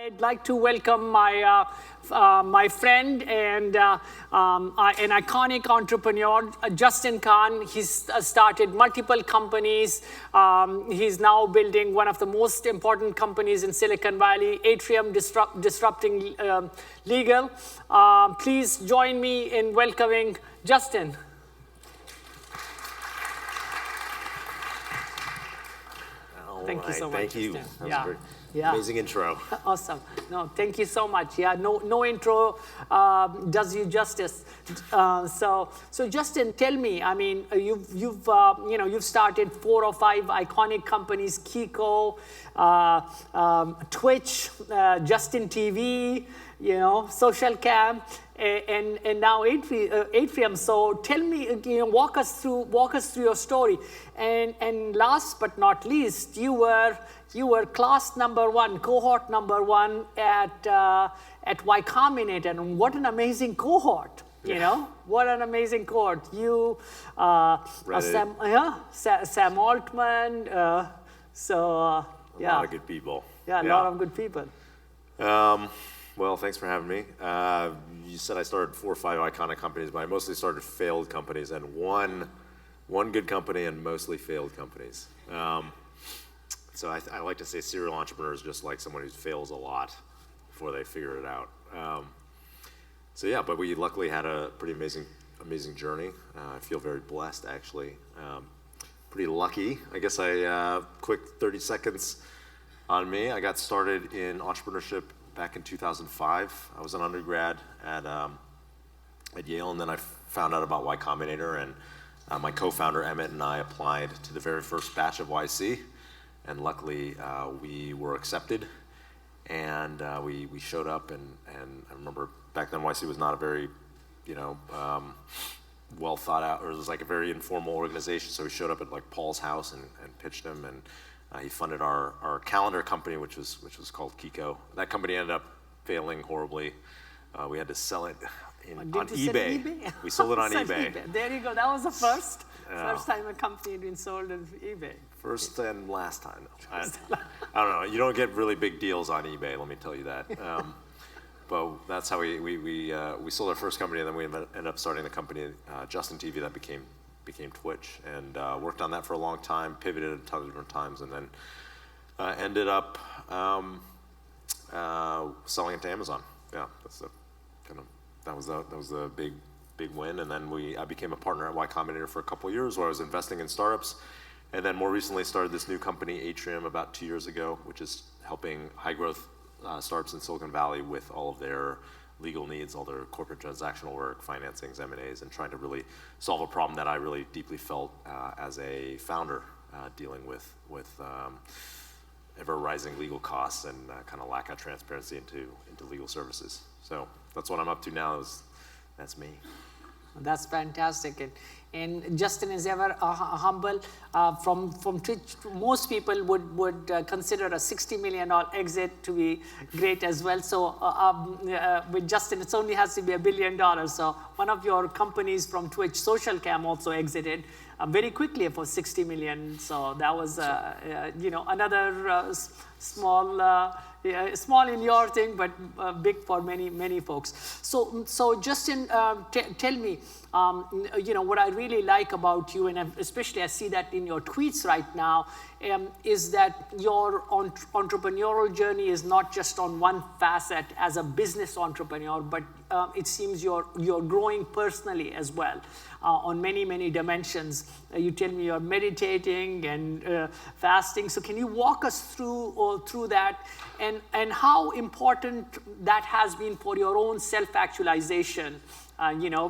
I'd like to welcome my friend and an iconic entrepreneur, Justin Khan. He's started multiple companies. He's now building one of the most important companies in Silicon Valley, Atrium, disrupting legal. Please join me in welcoming Justin. Thank you so much. Thank you. Justin. That was a great, amazing intro. Awesome. No, thank you so much. Yeah, no intro does you justice. So Justin, tell me. I mean, you've started 4 or 5 iconic companies: Kiko, Twitch, Justin TV, Social Cam, and now Atrium. So tell me, walk us through your story. And last but not least, you were class number 1, cohort number 1 at Y Combinator, and what an amazing cohort! What an amazing cohort. You, Sam Altman. A lot of good people. Yeah, a lot of good people. Well, thanks for having me. You said I started 4 or 5 iconic companies, but I mostly started failed companies, and one good company and mostly failed companies. So I like to say serial entrepreneur is just like someone who fails a lot before they figure it out. But we luckily had a pretty amazing journey. I feel very blessed, actually. Pretty lucky. I guess quick 30 seconds on me. I got started in entrepreneurship back in 2005. I was an undergrad at Yale, and then I found out about Y Combinator, and my co-founder Emmett and I applied to the very first batch of YC, and luckily we were accepted, and we showed up, and I remember back then YC was not a very well thought out, or it was like a very informal organization, so we showed up at like Paul's house and pitched him, and he funded our calendar company, which was called Kiko. That company ended up failing horribly. We had to sell it on eBay. We sold it on eBay. There you go. That was the first time a company had been sold on eBay. First and last time. I don't know. You don't get really big deals on eBay, let me tell you that. But that's how we sold our first company, and then we ended up starting the company, Justin TV, that became Twitch, and worked on that for a long time, pivoted a ton of different times, and then ended up selling it to Amazon. Yeah, that was a big win. And then I became a partner at Y Combinator for a couple of years, where I was investing in startups, and then more recently started this new company, Atrium, about 2 years ago, which is helping high growth startups in Silicon Valley with all of their legal needs, all their corporate transactional work, financings, M&As, and trying to really solve a problem that I really deeply felt as a founder, dealing with ever-rising legal costs and kind of lack of transparency into legal services. So that's what I'm up to now. That's me. That's fantastic. And Justin is ever humble. From Twitch, most people would consider a $60 million exit to be great as well. So with Justin, it only has to be $1 billion. So one of your companies from Twitch, Social Cam, also exited very quickly for $60 million. So that was another small in your thing, but big for many folks. So Justin, tell me, what I really like about you, and especially I see that in your tweets right now, is that your entrepreneurial journey is not just on one facet as a business entrepreneur, but it seems you're growing personally as well on many dimensions. You tell me you're meditating and fasting. So can you walk us through that, and how important that has been for your own self-actualization?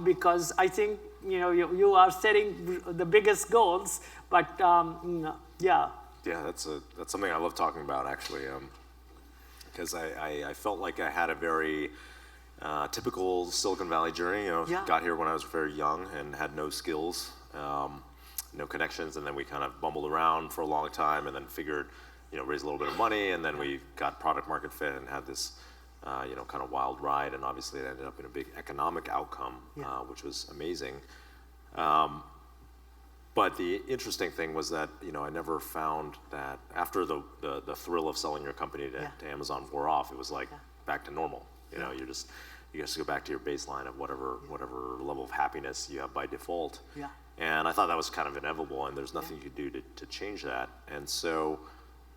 Because I think you are setting the biggest goals, but yeah. Yeah, that's something I love talking about, actually, because I felt like I had a very typical Silicon Valley journey. Got here when I was very young and had no skills, no connections, and then we kind of bumbled around for a long time, and then figured, raise a little bit of money, and then we got product market fit and had this kind of wild ride, and obviously it ended up in a big economic outcome, which was amazing. But the interesting thing was that, I never found that after the thrill of selling your company to Amazon wore off, it was like back to normal. You just go back to your baseline of whatever level of happiness you have by default. Yeah. And I thought that was kind of inevitable, and there's nothing you could do to change that. And so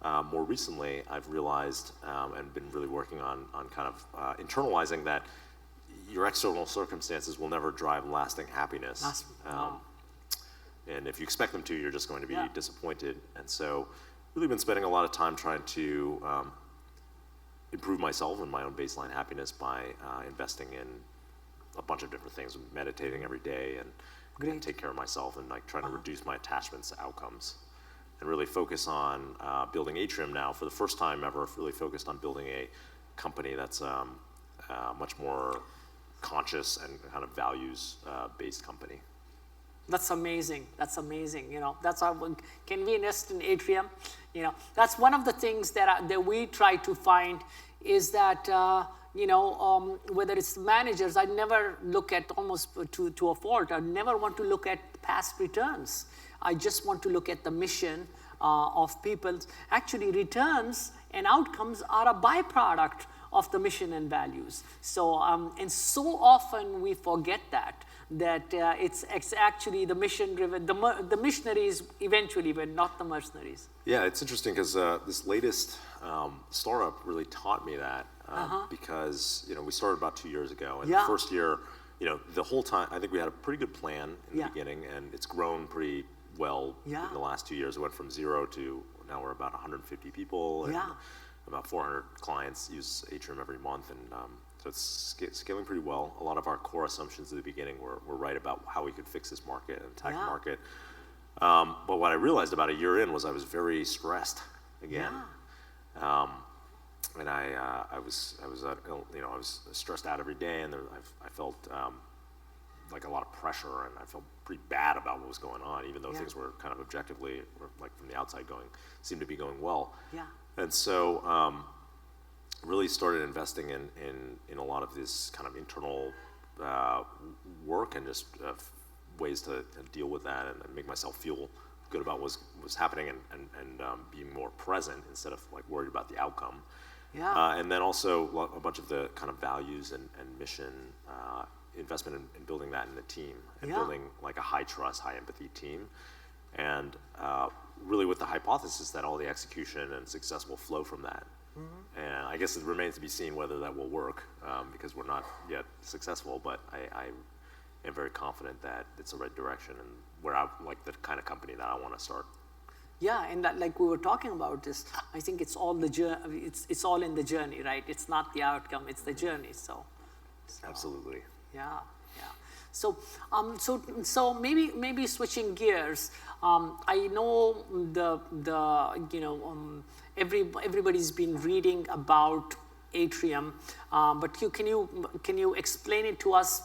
more recently, I've realized and been really working on kind of internalizing that your external circumstances will never drive lasting happiness. And if you expect them to, you're just going to be disappointed. And so really been spending a lot of time trying to improve myself and my own baseline happiness by investing in a bunch of different things, meditating every day and take care of myself and like trying to reduce my attachments to outcomes and really focus on building Atrium now for the first time ever, really focused on building a company that's much more conscious and kind of values based company. That's amazing. That's amazing. That's how. Can we invest in Atrium? That's one of the things that we try to find is that whether it's managers, I never look at almost to a fault. I never want to look at past returns. I just want to look at the mission of people. Actually, returns and outcomes are a byproduct of the mission and values. So and so often we forget that it's actually the mission driven. The missionaries eventually win, not the mercenaries. Yeah, it's interesting because this latest startup really taught me that because we started about 2 years ago, and the first year, the whole time I think we had a pretty good plan in the beginning, and it's grown pretty well in the last 2 years. It went from 0 to now we're about 150 people, and about 400 clients use Atrium every month, and so it's scaling pretty well. A lot of our core assumptions at the beginning were right about how we could fix this market and attack the market. But what I realized about a year in was I was very stressed again. And I was stressed out every day, and I felt like a lot of pressure, and I felt pretty bad about what was going on, even though things were kind of objectively, or like from the outside seemed to be going well. And so really started investing in a lot of this kind of internal work and just ways to deal with that and make myself feel good about what was happening and being more present instead of like worried about the outcome. And then also a bunch of the kind of values and mission investment in building that in the team and building like a high trust, high empathy team. And really with the hypothesis that all the execution and success will flow from that. And I guess it remains to be seen whether that will work because we're not yet successful, but I am very confident that it's the right direction and where I like the kind of company that I want to start. Yeah, and that, like we were talking about this, I think it's all it's all in the journey, right? It's not the outcome, it's the journey. So Absolutely. Yeah. So maybe switching gears. I know everybody's been reading about Atrium, but can you explain it to us,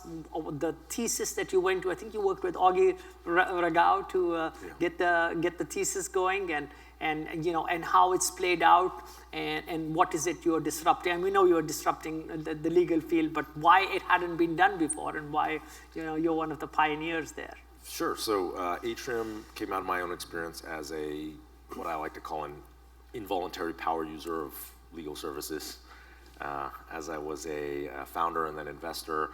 the thesis that you went to? I think you worked with Augie Ragau to get the thesis going, and how it's played out, and what is it you're disrupting? And we know you're disrupting the legal field, but why it hadn't been done before, and why you're one of the pioneers there. Sure. So Atrium came out of my own experience as what I like to call an involuntary power user of legal services. As I was a founder and then investor,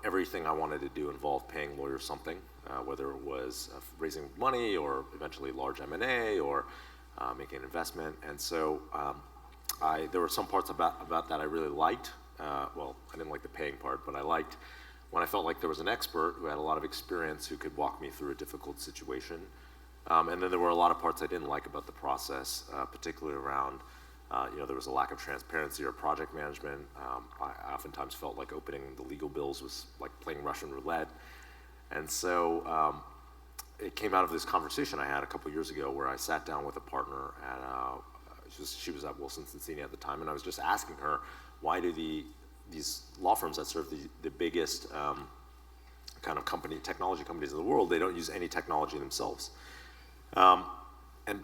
everything I wanted to do involved paying lawyers something, whether it was raising money or eventually large M&A or making an investment. And so there were some parts about that I really liked. Well, I didn't like the paying part, but I liked when I felt like there was an expert who had a lot of experience who could walk me through a difficult situation. And then there were a lot of parts I didn't like about the process, particularly around there was a lack of transparency or project management. I oftentimes felt like opening the legal bills was like playing Russian roulette. And so it came out of this conversation I had a couple years ago where I sat down with a partner she was at Wilson Sonsini at the time, and I was just asking her, why do these law firms that serve the biggest kind of technology companies in the world, they don't use any technology themselves? And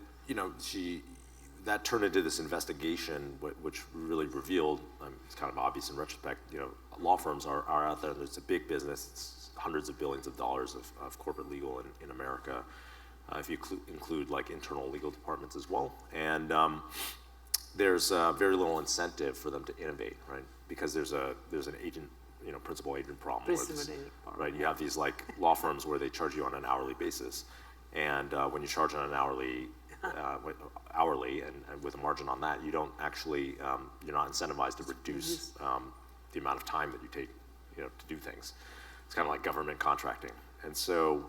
that turned into this investigation, which really revealed, it's kind of obvious in retrospect, law firms are out there, and it's a big business, it's hundreds of billions of dollars of corporate legal in America. if you include like internal legal departments as well. And there's very little incentive for them to innovate, right? Because there's an agent, principal agent problem. Right? You have these like law firms where they charge you on an hourly basis, and when you charge on an hourly and with a margin on that, you don't actually you're not incentivized to reduce the amount of time that you take, to do things. It's kind of like government contracting, and so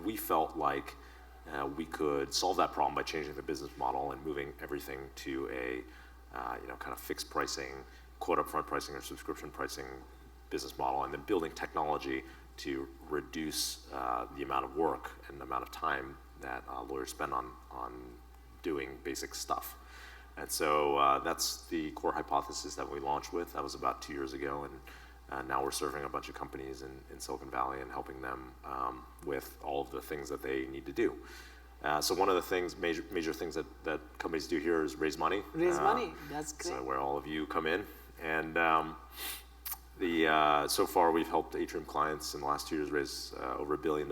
we felt like we could solve that problem by changing the business model and moving everything to a kind of fixed pricing, quote upfront pricing or subscription pricing business model, and then building technology to reduce the amount of work and the amount of time that lawyers spend on doing basic stuff. And so that's the core hypothesis that we launched with. That was about 2 years ago, and now we're serving a bunch of companies in Silicon Valley and helping them with all of the things that they need to do. So one of the things, major things that companies do here is raise money. Raise money, that's great. So where all of you come in. And so far we've helped Atrium clients in the last 2 years raise over $1 billion,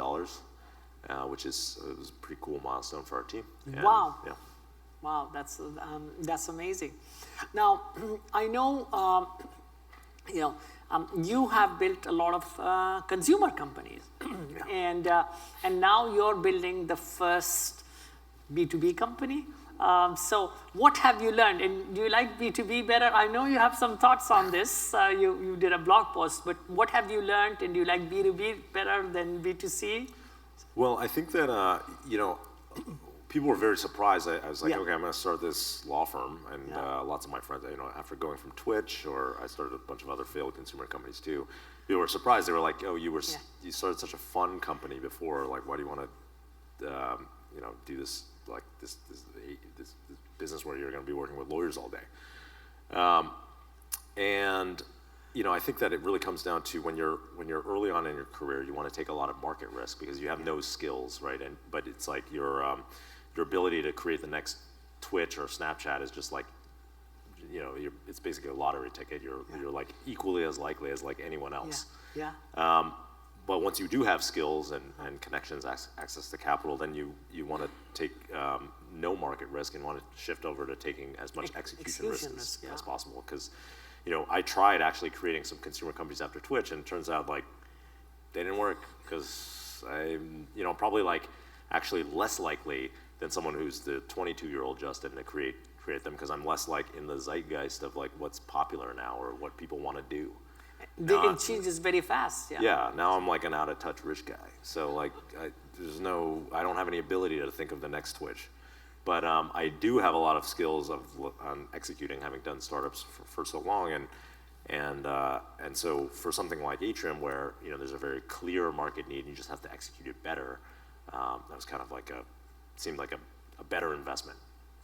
which was a pretty cool milestone for our team. And, wow. Yeah. Wow, that's amazing. Now, I know, you have built a lot of consumer companies, and now you're building the first B2B company. So what have you learned? And do you like B2B better? I know you have some thoughts on this. You did a blog post, but what have you learned? And do you like B2B better than B2C? Well, I think that, people were very surprised. I was like, Yeah. okay, I'm going to start this law firm, and lots of my friends, after going from Twitch, or I started a bunch of other failed consumer companies too. People were surprised. They were like, "Oh, you started such a fun company before. Like, why do you want to, do this like this business where you're going to be working with lawyers all day?" And I think that it really comes down to when you're early on in your career, you want to take a lot of market risk because you have no skills, right? But it's like your ability to create the next Twitch or Snapchat is just like, it's basically a lottery ticket. You're like equally as likely as like anyone else. Yeah. But once you do have skills and connections, access to capital, then you want to take no market risk and want to shift over to taking as much execution risk as possible. Because I tried actually creating some consumer companies after Twitch, and it turns out like they didn't work because I'm probably like actually less likely than someone who's the 22-year-old Justin to create them, because I'm less like in the zeitgeist of like what's popular now or what people want to do. It changes very fast. Yeah. Now I'm like an out-of-touch rich guy. So like I don't have any ability to think of the next Twitch. But I do have a lot of skills on executing, having done startups for so long, and so for something like Atrium, where there's a very clear market need and you just have to execute it better, that was kind of like seemed like a better investment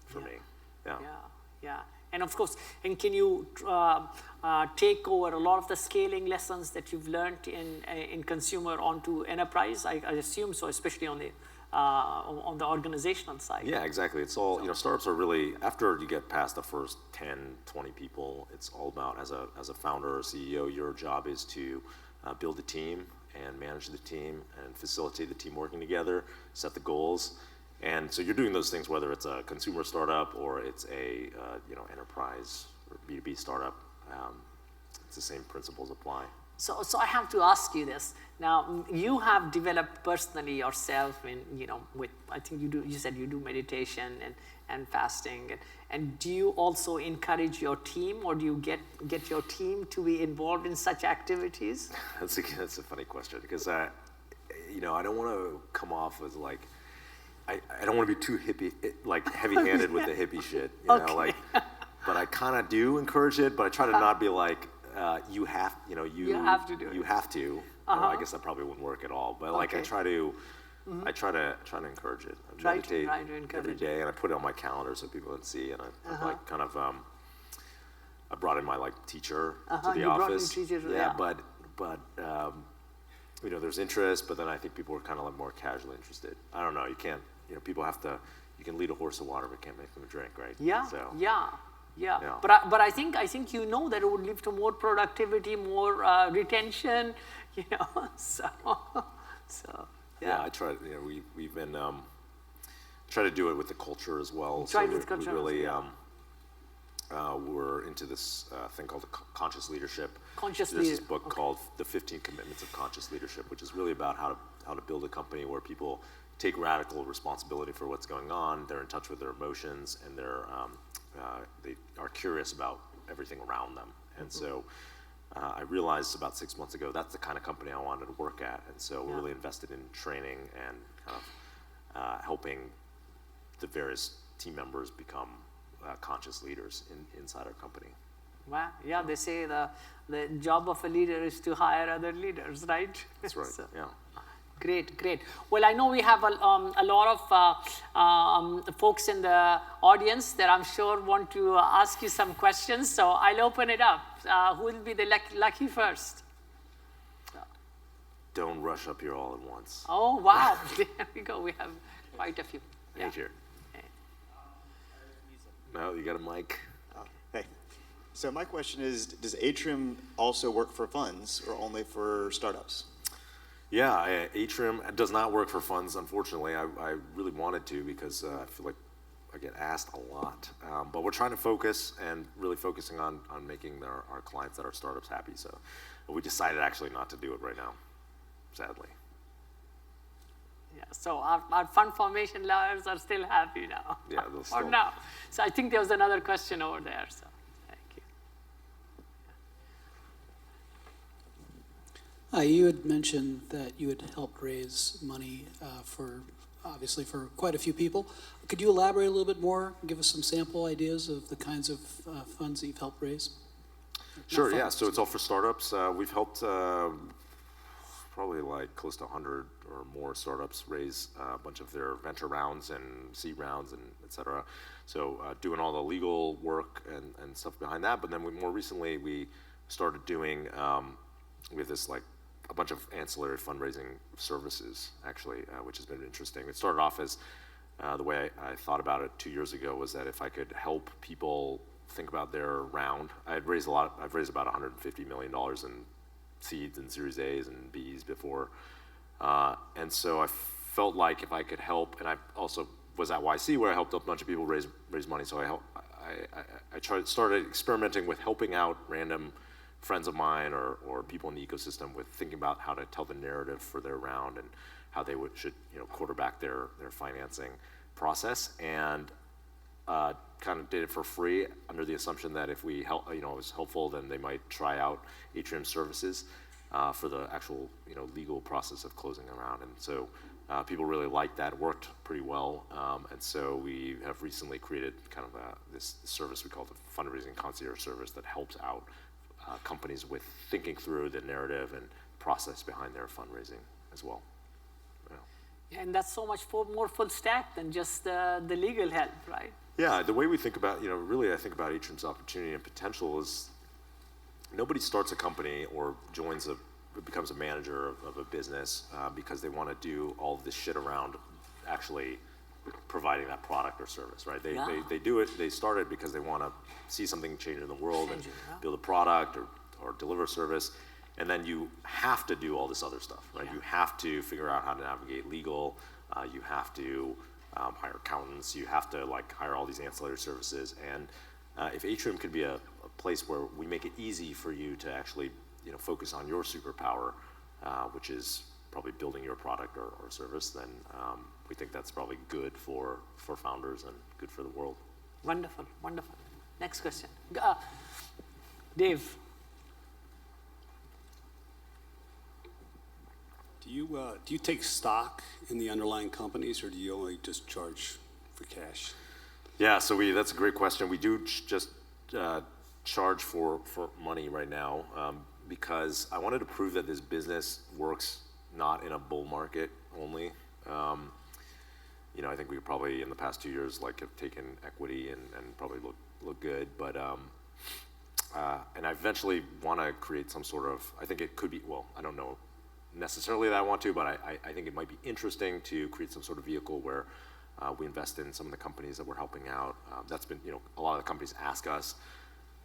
for me. Yeah. And of course, can you take over a lot of the scaling lessons that you've learned in consumer onto enterprise? I assume so, especially on the organizational side. Yeah, exactly. It's all, startups are really, after you get past the first 10, 20 people, it's all about, as a founder or CEO, your job is to build a team and manage the team and facilitate the team working together, set the goals. And so you're doing those things, whether it's a consumer startup or it's a enterprise or B2B startup. It's the same principles apply. So I have to ask you this. Now, you have developed personally yourself with, I think you said you do meditation and fasting. And do you also encourage your team, or do you get your team to be involved in such activities? That's a funny question, because I don't want to come off as like, I don't want to be too hippie, like heavy-handed with the hippie shit, but I kind of do encourage it, but I try to not be like, you have to do it. You have to. I guess that probably wouldn't work at all. But like I try to encourage it. I meditate every day, and I put it on my calendar so people can see. And I like kind of I brought in my like teacher to the office. But there's interest, but then I think people are kind of like more casually interested. I don't know. You can't. People have to. You can lead a horse to water, but can't make them drink, right? Yeah. So, Yeah. But I think that it would lead to more productivity, more retention, So yeah. Yeah, I tried. We've been try to do it with the culture as well. Try with culture. We really we're into this thing called conscious leadership. Conscious There's leadership. this book called The 15 Commitments of Conscious Leadership, which is really about how to build a company where people take radical responsibility for what's going on. They're in touch with their emotions, and they are curious about everything around them. And so I realized about 6 months ago that's the kind of company I wanted to work at. And so we're really invested in training and kind of helping the various team members become conscious leaders inside our company. Wow. Yeah, they say the job of a leader is to hire other leaders, right? That's right. So, yeah. Great, great. Well, I know we have a lot of folks in the audience that I'm sure want to ask you some questions, so I'll open it up. Who will be the lucky first? Don't rush up here all at once. Oh, wow. There we go. We have quite a few. Yeah. Here. No, you got a mic. Hey. So my question is, does Atrium also work for funds or only for startups? Yeah, Atrium does not work for funds, unfortunately. I really wanted to because I feel like I get asked a lot. But we're trying to focus and really focusing on making our clients that are startups happy. So we decided actually not to do it right now, sadly. Yeah, so our fund formation lawyers are still happy now. Yeah, they'll still. Or now. So I think there was another question over there. So thank you. You had mentioned that you had helped raise money obviously for quite a few people. Could you elaborate a little bit more, give us some sample ideas of the kinds of funds that you've helped raise? Sure, yeah, so it's all for startups. We've helped probably like close to 100 or more startups raise a bunch of their venture rounds and seed rounds and et cetera. So doing all the legal work and stuff behind that. But then more recently we started doing, we have this like a bunch of ancillary fundraising services actually, which has been interesting. It started off as the way I thought about it 2 years ago was that if I could help people think about their round, I've raised about $150 million in seeds and Series A's and B's before. And so I felt like if I could help, and I also was at YC where I helped a bunch of people raise money. So I started experimenting with helping out random friends of mine or people in the ecosystem with thinking about how to tell the narrative for their round and how they should quarterback their financing process. And kind of did it for free under the assumption that if it was helpful, then they might try out Atrium services for the actual legal process of closing a round. And so people really liked that. It worked pretty well. And so we have recently created kind of this service we call the Fundraising Concierge service that helps out companies with thinking through the narrative and process behind their fundraising as well. Yeah, and that's so much more full stack than just the legal help, right? Yeah, the way we think about, really I think about Atrium's opportunity and potential is nobody starts a company or becomes a manager of a business because they want to do all of this shit around actually providing that product or service, right? They do it, they start it because they want to see something change in the world and build a product or deliver a service. And then you have to do all this other stuff, right? You have to figure out how to navigate legal. You have to hire accountants. You have to hire all these ancillary services. And if Atrium could be a place where we make it easy for you to actually, focus on your superpower, which is probably building your product or service, then we think that's probably good for founders and good for the world. Wonderful, wonderful. Next question. Dave. Do you take stock in the underlying companies, or do you only just charge for cash? Yeah, so that's a great question. We do just charge for money right now because I wanted to prove that this business works not in a bull market only. I think we probably in the past 2 years have taken equity and probably look good, but and I eventually want to create some sort of, I think it could be, well, I don't know necessarily that I want to, but I think it might be interesting to create some sort of vehicle where we invest in some of the companies that we're helping out. That's been, a lot of the companies ask us,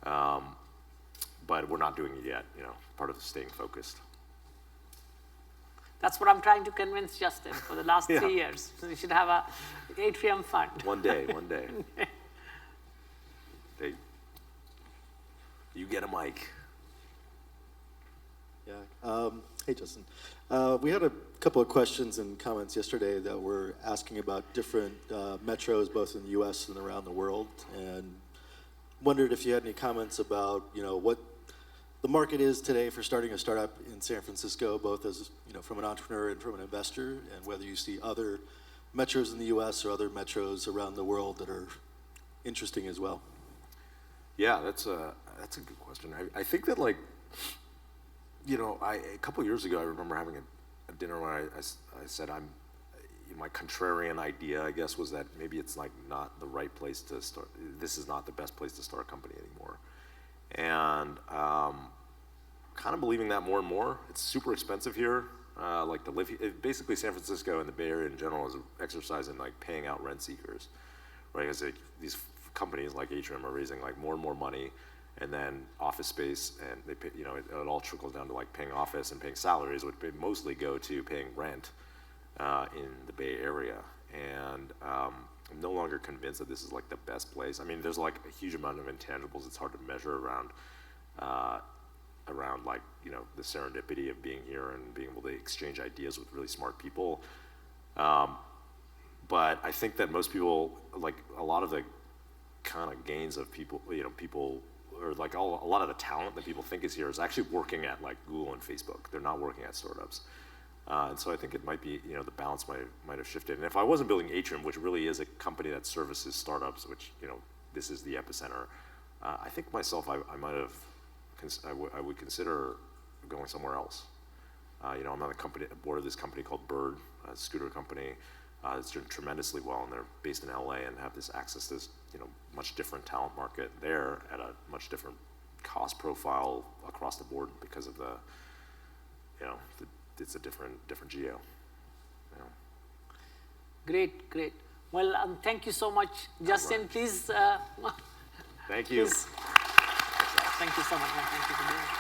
but we're not doing it yet, part of staying focused. That's what I'm trying to convince Justin for the last 3 years. So we should have a Atrium fund. One day. You get a mic. Yeah. Hey, Justin. We had a couple of questions and comments yesterday that were asking about different metros, both in the U.S. and around the world, and wondered if you had any comments about, what the market is today for starting a startup in San Francisco, both as, from an entrepreneur and from an investor, and whether you see other metros in the U.S. or other metros around the world that are interesting as well. Yeah, that's a good question. I think that, like, a couple of years ago, I remember having a dinner where I said my contrarian idea, I guess, was that maybe it's like not the right place to start. This is not the best place to start a company anymore. And kind of believing that more and more. It's super expensive here. Like to live here. Basically, San Francisco and the Bay Area in general is an exercise in like paying out rent seekers, right? Because these companies like Atrium are raising like more and more money, and then office space, and they pay, it all trickles down to like paying office and paying salaries, which mostly go to paying rent in the Bay Area. And I'm no longer convinced that this is like the best place. I mean, there's like a huge amount of intangibles it's hard to measure around like, the serendipity of being here and being able to exchange ideas with really smart people. But I think that most people, like a lot of the kind of gains of people, or like a lot of the talent that people think is here is actually working at like Google and Facebook. They're not working at startups. And so I think it might be, the balance might have shifted. And if I wasn't building Atrium, which really is a company that services startups, which, this is the epicenter, I think myself, I would consider going somewhere else. I'm on the board of this company called Bird, a scooter company. It's doing tremendously well, and they're based in LA and have this access to this, much different talent market there at a much different cost profile across the board because of it's a different geo. Great. Well, thank you so much, Justin. Right. Please. Thank you. Please. Thank you so much. Thank you for doing it.